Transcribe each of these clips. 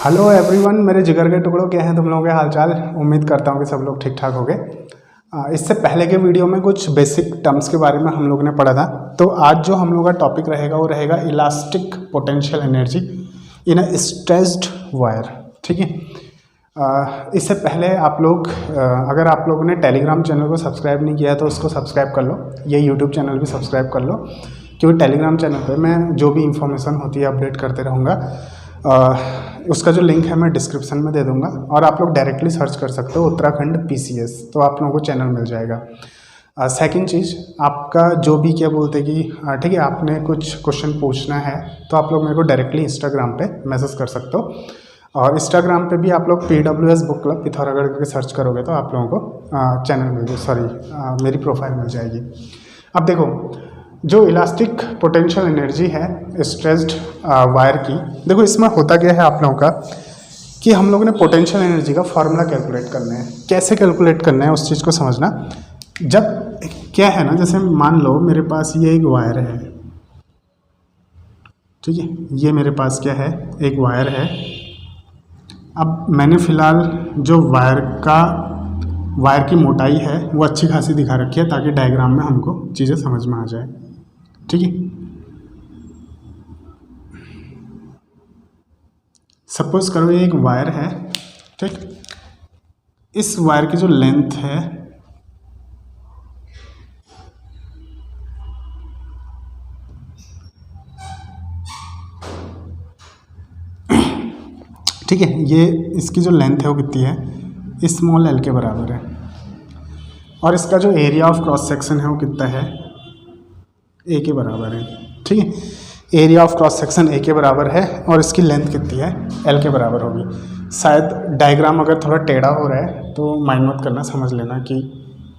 Hello everyone, मेरे जिगर के टुकड़ों क्या हैं तुम लोगों के हालचाल। उम्मीद करता हूँ कि सब लोग ठीक ठाक होंगे। इससे पहले के वीडियो में कुछ बेसिक टर्म्स के बारे में हम लोगों ने पढ़ा था। तो आज जो हम लोग का टॉपिक रहेगा वो रहेगा elastic potential energy in a stressed wire. ठीक है। इससे पहले आप लोग अगर आप लोगों ने टेलीग्राम चैनल को सब्सक्राइब नहीं किया है तो उसको सब्सक्राइब कर लो। ये यूट्यूब चैनल भी सब्सक्राइब कर लो, क्योंकि टेलीग्राम चैनल पे मैं जो भी इंफॉर्मेशन होती है अपडेट करते रहूँगा। उसका जो लिंक है मैं डिस्क्रिप्शन में दे दूंगा और आप लोग डायरेक्टली सर्च कर सकते हो उत्तराखंड PCS, तो आप लोगों को चैनल मिल जाएगा। सेकंड चीज़, आपका जो भी क्या बोलते कि ठीक है, आपने कुछ क्वेश्चन पूछना है तो आप लोग मेरे को डायरेक्टली इंस्टाग्राम पे मैसेज कर सकते हो। और इंस्टाग्राम पे भी आप लोग PWS बुक क्लब पिथौरागढ़ करके सर्च करोगे तो आप लोगों को चैनल मिल मेरी प्रोफाइल मिल जाएगी। अब देखो, जो इलास्टिक पोटेंशियल एनर्जी है स्ट्रेस्ड वायर की, देखो इसमें होता क्या है आप लोगों का कि हम लोगों ने पोटेंशियल एनर्जी का फॉर्मूला कैलकुलेट करना है। कैसे कैलकुलेट करना है उस चीज़ को समझना। जब क्या है ना, जैसे मान लो मेरे पास ये एक वायर है, ठीक है, ये मेरे पास क्या है, एक वायर है। अब मैंने फ़िलहाल जो वायर की मोटाई है वो अच्छी खासी दिखा रखी है ताकि डायग्राम में हमको चीज़ें समझ में आ जाए। ठीक है। सपोज करो ये एक वायर है, ठीक। इस वायर की जो लेंथ है ठीक है, ये इसकी जो लेंथ है वो कितनी है, स्मॉल l के बराबर है। और इसका जो एरिया ऑफ क्रॉस सेक्शन है वो कितना है, a के बराबर है। ठीक है, area of cross section a के बराबर है और इसकी लेंथ कितनी है, l के बराबर होगी। शायद डायग्राम अगर थोड़ा टेढ़ा हो रहा है तो माइंड मत करना, समझ लेना कि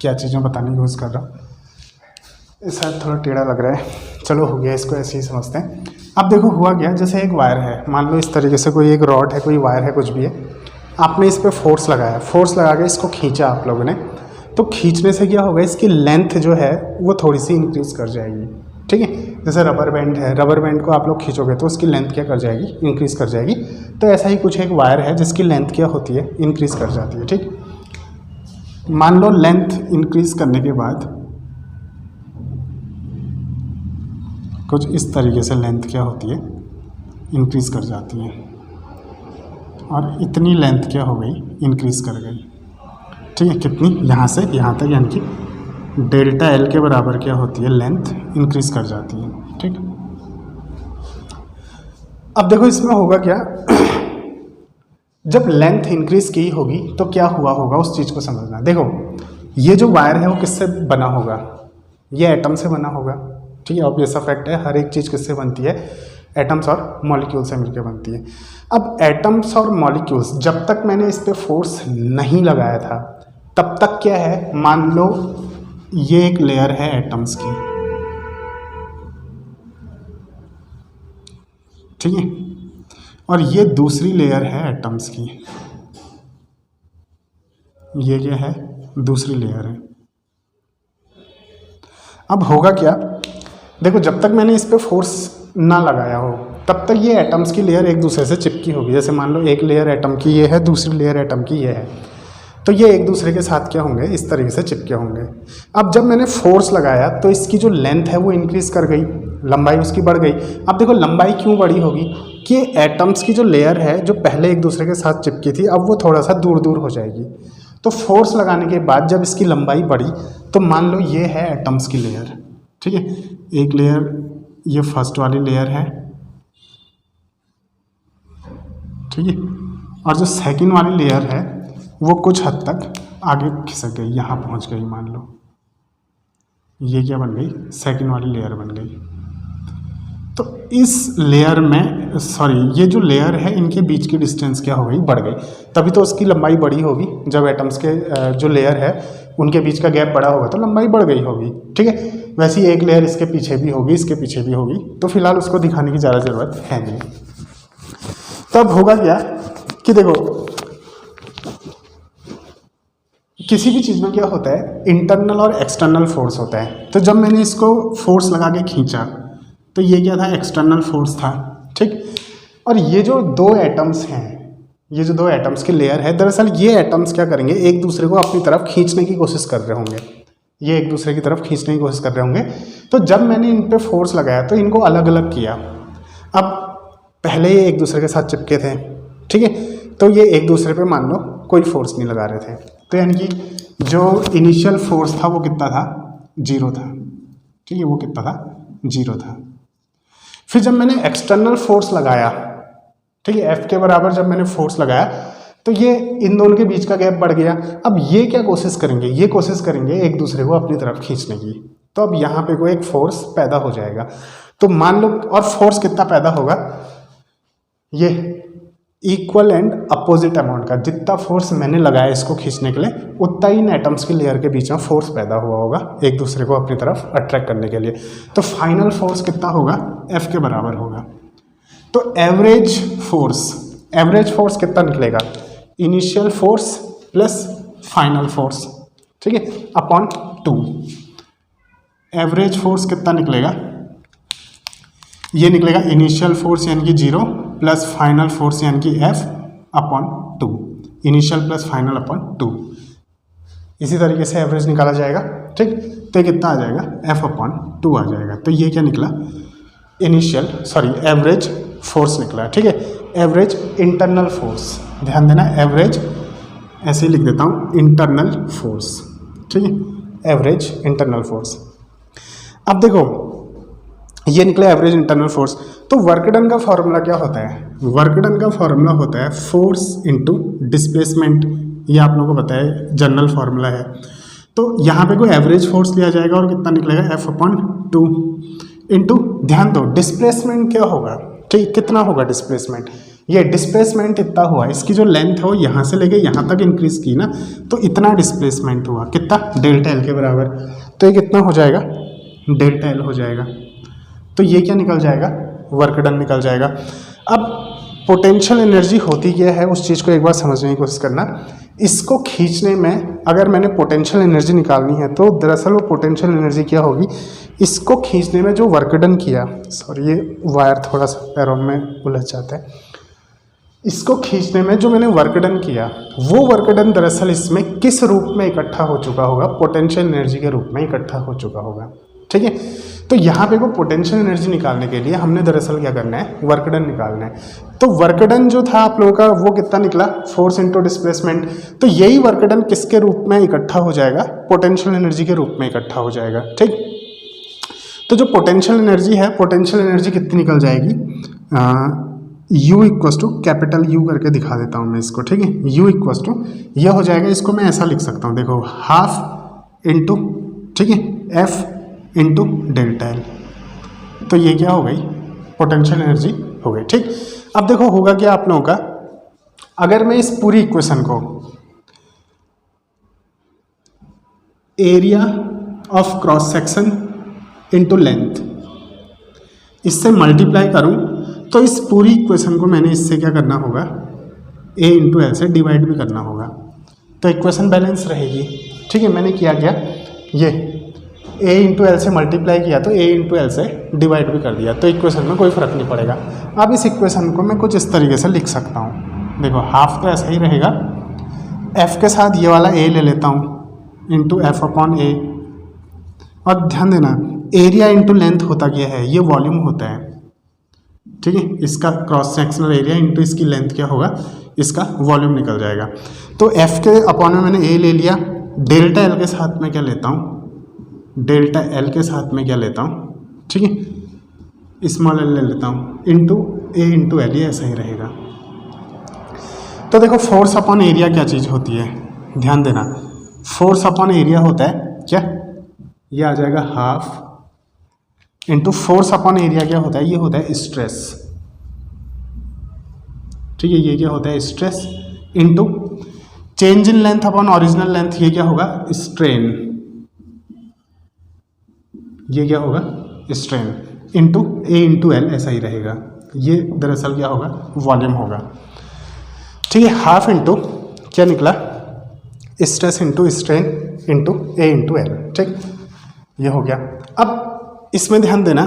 क्या चीज़ें बताने की कोशिश कर रहा हूँ। शायद थोड़ा टेढ़ा लग रहा है, चलो हो गया, इसको ऐसे ही समझते हैं। अब देखो हुआ क्या, जैसे एक वायर है, मान लो इस तरीके से कोई एक रॉड है, कोई वायर है, कुछ भी है। आपने इस पर फोर्स लगाया, फोर्स लगा के इसको खींचा आप लोगों ने, तो खींचने से क्या होगा, इसकी लेंथ जो है वो थोड़ी सी इंक्रीज़ कर जाएगी। ठीक है, जैसे रबर बैंड है, रबर बैंड को आप लोग खींचोगे तो उसकी लेंथ क्या कर जाएगी, इंक्रीज़ कर जाएगी। तो ऐसा ही कुछ एक वायर है जिसकी लेंथ क्या होती है, इंक्रीज़ कर जाती है। ठीक, मान लो लेंथ इंक्रीज़ करने के बाद कुछ इस तरीके से लेंथ क्या होती है, इंक्रीज़ कर जाती है। और इतनी लेंथ क्या हो गई, इंक्रीज़ कर गई। ठीक है, कितनी, यहाँ से यहाँ तक, यानी कि डेल्टा L के बराबर क्या होती है, लेंथ इंक्रीज़ कर जाती है। ठीक, अब देखो इसमें होगा क्या जब लेंथ इंक्रीज़ की होगी तो क्या हुआ होगा उस चीज़ को समझना। देखो ये जो वायर है वो किससे बना होगा, ये एटम से बना होगा। ठीक है, ऑब्वियस सा फैक्ट है, हर एक चीज़ किससे बनती है, एटम्स और मॉलिक्यूल से मिलकर बनती है। अब एटम्स और मॉलिक्यूल्स, जब तक मैंने इस पर फोर्स नहीं लगाया था तब तक क्या है, मान लो ये एक लेयर है एटम्स की, ठीक है, और ये दूसरी लेयर है एटम्स की। ये क्या है, दूसरी लेयर है। अब होगा क्या, देखो जब तक मैंने इस पे फोर्स ना लगाया हो तब तक ये एटम्स की लेयर एक दूसरे से चिपकी होगी। जैसे मान लो एक लेयर एटम की ये है, दूसरी लेयर एटम की ये है, तो ये एक दूसरे के साथ क्या होंगे, इस तरीके से चिपके होंगे। अब जब मैंने फोर्स लगाया तो इसकी जो लेंथ है वो इंक्रीज़ कर गई, लंबाई उसकी बढ़ गई। अब देखो लंबाई क्यों बढ़ी होगी कि एटम्स की जो लेयर है जो पहले एक दूसरे के साथ चिपकी थी, अब वो थोड़ा सा दूर दूर हो जाएगी। तो फोर्स लगाने के बाद जब इसकी लंबाई बढ़ी तो मान लो ये है एटम्स की लेयर। ठीक है, एक लेयर ये फर्स्ट वाली लेयर है, ठीक है, और जो सेकंड वाली लेयर है वो कुछ हद तक आगे खिसक गई, यहाँ पहुँच गई। मान लो ये क्या बन गई, सेकंड वाली लेयर बन गई। तो इस लेयर में, सॉरी, ये जो लेयर है इनके बीच की डिस्टेंस क्या हो गई, बढ़ गई। तभी तो उसकी लंबाई बड़ी होगी, जब एटम्स के जो लेयर है उनके बीच का गैप बड़ा होगा तो लंबाई बढ़ गई होगी। ठीक है, वैसे ही एक लेयर इसके पीछे भी होगी, इसके पीछे भी होगी, तो फिलहाल उसको दिखाने की ज़्यादा ज़रूरत है नहीं। तब होगा क्या कि देखो किसी भी चीज़ में क्या होता है, इंटरनल और एक्सटर्नल फोर्स होता है। तो जब मैंने इसको फोर्स लगा के खींचा तो ये क्या था, एक्सटर्नल फोर्स था। ठीक, और ये जो दो एटम्स हैं ये जो दो एटम्स की लेयर है, दरअसल ये एटम्स क्या करेंगे, एक दूसरे को अपनी तरफ खींचने की कोशिश कर रहे होंगे, ये एक दूसरे की तरफ खींचने की कोशिश कर रहे होंगे। तो जब मैंने इन पे फोर्स लगाया तो इनको अलग अलग किया। अब पहले ये एक दूसरे के साथ चिपके थे, ठीक है, तो ये एक दूसरे पे मान लो कोई फोर्स नहीं लगा रहे थे, तो यानी कि जो इनिशियल फोर्स था वो कितना था, 0 था, ठीक है, वो कितना था, 0 था। फिर जब मैंने एक्सटर्नल फोर्स लगाया, ठीक है, F के बराबर जब मैंने फोर्स लगाया तो ये इन दोनों के बीच का गैप बढ़ गया। अब ये क्या कोशिश करेंगे, ये कोशिश करेंगे एक दूसरे को अपनी तरफ खींचने की, तो अब यहाँ पे कोई एक फोर्स पैदा हो जाएगा। तो मान लो, और फोर्स कितना पैदा होगा, ये इक्वल एंड अपोजिट अमाउंट का, जितना फोर्स मैंने लगाया इसको खींचने के लिए उतना ही इन एटम्स की लेयर के बीच में फोर्स पैदा हुआ होगा एक दूसरे को अपनी तरफ अट्रैक्ट करने के लिए। तो फाइनल फोर्स कितना होगा, F के बराबर होगा। तो एवरेज फोर्स कितना निकलेगा, initial force plus final force, ठीक है, अपॉन 2। एवरेज फोर्स कितना निकलेगा, ये निकलेगा इनिशियल फोर्स यानी कि 0 प्लस फाइनल फोर्स यानी कि F upon 2, initial plus final upon 2। इसी तरीके से एवरेज निकाला जाएगा, ठीक, तो कितना आ जाएगा, F अपॉन 2 आ जाएगा। तो ये क्या निकला, एवरेज फोर्स निकला, ठीक है, एवरेज इंटरनल फोर्स, ध्यान देना, एवरेज ऐसे ही लिख देता हूँ, इंटरनल फोर्स, ठीक है, एवरेज इंटरनल फोर्स। अब देखो ये निकला एवरेज इंटरनल फोर्स। तो वर्क डन का फॉर्मूला क्या होता है, वर्क डन का फॉर्मूला होता है फोर्स इनटू डिस्प्लेसमेंट, ये आप लोगों को पता है, जनरल फॉर्मूला है। तो यहाँ पे कोई एवरेज फोर्स लिया जाएगा और कितना निकलेगा, F अपॉन 2 इंटू, ध्यान दो डिस्प्लेसमेंट क्या होगा, ठीक, कितना होगा डिस्प्लेसमेंट, ये डिस्प्लेसमेंट इतना हुआ, इसकी जो लेंथ है वो यहाँ से लेके यहाँ तक इंक्रीज की ना, तो इतना डिस्प्लेसमेंट हुआ, कितना, डेल्टा एल के बराबर। तो ये कितना हो जाएगा, डेल्टा एल हो जाएगा। तो ये क्या निकल जाएगा, वर्क डन निकल जाएगा। अब पोटेंशियल एनर्जी होती क्या है, उस चीज़ को एक बार समझने की कोशिश करना। इसको खींचने में अगर मैंने पोटेंशियल एनर्जी निकालनी है तो दरअसल वो पोटेंशियल एनर्जी क्या होगी, इसको खींचने में जो वर्क डन किया, सॉरी ये वायर थोड़ा सा पैरों में उलझ जाता है, इसको खींचने में जो मैंने वर्क डन किया वो वर्क डन दरअसल इसमें किस रूप में इकट्ठा हो चुका होगा, पोटेंशियल एनर्जी के रूप में इकट्ठा हो चुका होगा, ठीक है। तो यहाँ पे को पोटेंशियल एनर्जी निकालने के लिए हमने दरअसल क्या करना है, वर्क डन निकालना है। तो वर्क डन जो था आप लोगों का वो कितना निकला, फोर्स इनटू डिस्प्लेसमेंट। तो यही वर्क डन किसके रूप में इकट्ठा हो जाएगा, पोटेंशियल एनर्जी के रूप में इकट्ठा हो जाएगा, ठीक। तो जो पोटेंशियल एनर्जी है, पोटेंशियल एनर्जी कितनी निकल जाएगी, U equals to capital U करके दिखा देता हूँ मैं इसको, ठीक है। U इक्वस टू यह हो जाएगा, इसको मैं ऐसा लिख सकता हूँ, देखो हाफ इंटू, ठीक है, F इंटू डेल्टा एल। तो ये क्या हो गई, पोटेंशियल एनर्जी हो गई, ठीक। अब देखो होगा क्या आप लोगों का, अगर मैं इस पूरी इक्वेशन को area of cross section into length इससे मल्टीप्लाई करूं तो इस पूरी इक्वेशन को मैंने इससे क्या करना होगा, a इंटू एल से डिवाइड भी करना होगा, तो इक्वेशन बैलेंस रहेगी, ठीक है। मैंने किया क्या, ये a इंटू एल से मल्टीप्लाई किया तो a इंटू एल से डिवाइड भी कर दिया, तो इक्वेशन में कोई फर्क नहीं पड़ेगा। अब इस इक्वेशन को मैं कुछ इस तरीके से लिख सकता हूँ, देखो हाफ तो ऐसा ही रहेगा, f के साथ ये वाला a ले लेता हूँ इंटू एफ अपॉन ए, और ध्यान देना एरिया इंटू लेंथ होता क्या है, ये वॉल्यूम होता है, ठीक है। इसका क्रॉस सेक्शनल एरिया इंटू इसकी लेंथ क्या होगा, इसका वॉल्यूम निकल जाएगा। तो f के अपॉन में मैंने a ले लिया, डेल्टा एल के साथ में क्या लेता हूँ, डेल्टा एल के साथ में क्या लेता हूँ, ठीक है, स्मॉल एल ले लेता हूँ इंटू a इंटू एल, ये ऐसा ही रहेगा। तो देखो फोर्स अपॉन एरिया क्या चीज़ होती है, ध्यान देना, फोर्स अपॉन एरिया होता है क्या, ये आ जाएगा half into force upon area क्या होता है, ये होता है स्ट्रेस, ठीक है, ये क्या होता है stress, into change in length upon original length, ये क्या होगा स्ट्रेन, ये क्या होगा स्ट्रेन, इंटू ए इंटू एल, ऐसा ही रहेगा। ये दरअसल क्या होगा, वॉल्यूम होगा, ठीक है। हाफ इंटू क्या निकला, स्ट्रेस इंटू स्ट्रेन इंटू ए इंटू एल, ठीक, ये हो गया। अब इसमें ध्यान देना,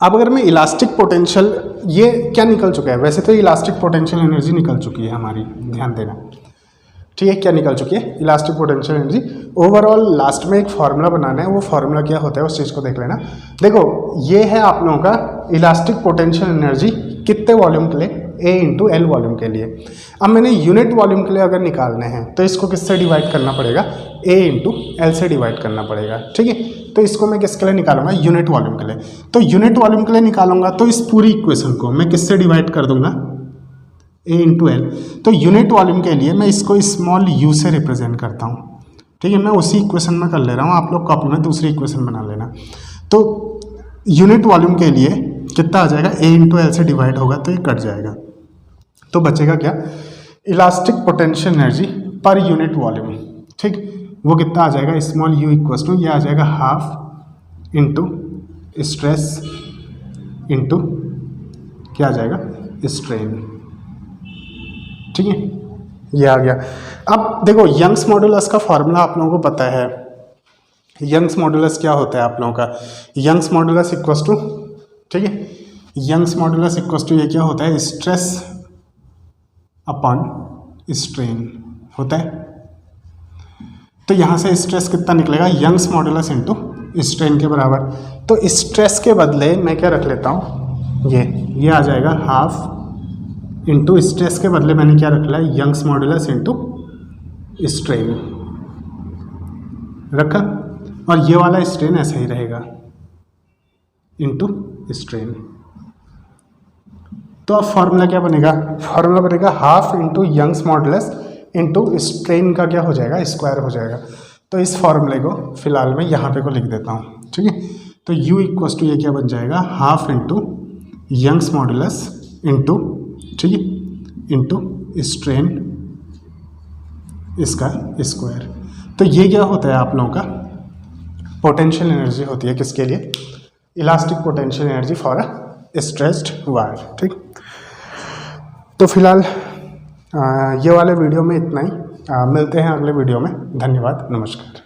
अब अगर मैं इलास्टिक पोटेंशियल, ये क्या निकल चुका है, वैसे तो इलास्टिक पोटेंशियल एनर्जी निकल चुकी है हमारी, ध्यान देना, ठीक है, क्या निकल चुकी है, elastic potential energy. Overall last में एक फार्मूला बनाना है, वो फार्मूला क्या होता है उस चीज़ को देख लेना। देखो ये है आप लोगों का इलास्टिक पोटेंशियल एनर्जी कितने वॉल्यूम के लिए, A इंटू एल वॉल्यूम के लिए। अब मैंने यूनिट वॉल्यूम के लिए अगर निकालने हैं तो इसको किससे डिवाइड करना पड़ेगा, A इंटू एल से डिवाइड करना पड़ेगा, ठीक है। तो इसको मैं किसके लिए निकालूंगा, यूनिट वॉल्यूम के लिए। तो यूनिट वॉल्यूम के लिए निकालूंगा तो इस पूरी इक्वेशन को मैं किससे डिवाइड कर दूंगा, A इंटू एल। तो यूनिट वॉल्यूम के लिए मैं इसको स्मॉल u से रिप्रेजेंट करता हूँ, ठीक है। मैं उसी इक्वेशन में कर ले रहा हूँ, आप लोग कॉपी में दूसरी इक्वेशन बना लेना। तो यूनिट वॉल्यूम के लिए कितना आ जाएगा, A इंटू एल से डिवाइड होगा तो ये कट जाएगा, तो बचेगा क्या, elastic potential energy per unit volume, ठीक। वो कितना आ जाएगा, स्मॉल u इक्वल्स टू ये आ जाएगा हाफ इंटू स्ट्रेस इंटू क्या आ जाएगा, स्ट्रेन, ठीक है, ये आ गया। अब देखो यंग्स मॉडुलस का फॉर्मूला आप लोगों को पता है, यंग्स मॉडुलस क्या होता है आप लोगों का, यंग्स मॉडुलस इक्वल्स टू, ठीक है, यंग्स मॉडुलस इक्वल्स टू ये क्या होता है, स्ट्रेस अपॉन स्ट्रेन होता है। तो यहाँ से स्ट्रेस कितना निकलेगा, यंग्स मॉडुलस इनटू स्ट्रेन के बराबर। तो स्ट्रेस के बदले मैं क्या रख लेता हूँ, ये आ जाएगा हाफ इंटू स्ट्रेस के बदले मैंने क्या रख लिया, यंग्स मॉडुलस इनटू स्ट्रेन रखा, और ये वाला स्ट्रेन ऐसा ही रहेगा इंटू स्ट्रेन। तो अब फॉर्मूला क्या बनेगा, फॉर्मूला बनेगा half into Young's modulus into strain का क्या हो जाएगा, स्क्वायर हो जाएगा। तो इस फॉर्मूले को फिलहाल मैं यहाँ पे को लिख देता हूँ, ठीक है। तो u इक्वल्स टू ये क्या बन जाएगा, half into Young's modulus into, ठीक है, इंटू स्ट्रेन इसका स्क्वायर। तो ये क्या होता है आप लोगों का, पोटेंशियल एनर्जी होती है किसके लिए, elastic potential energy for a stretched wire, ठीक। तो फिलहाल ये वाले वीडियो में इतना ही, मिलते हैं अगले वीडियो में, धन्यवाद, नमस्कार।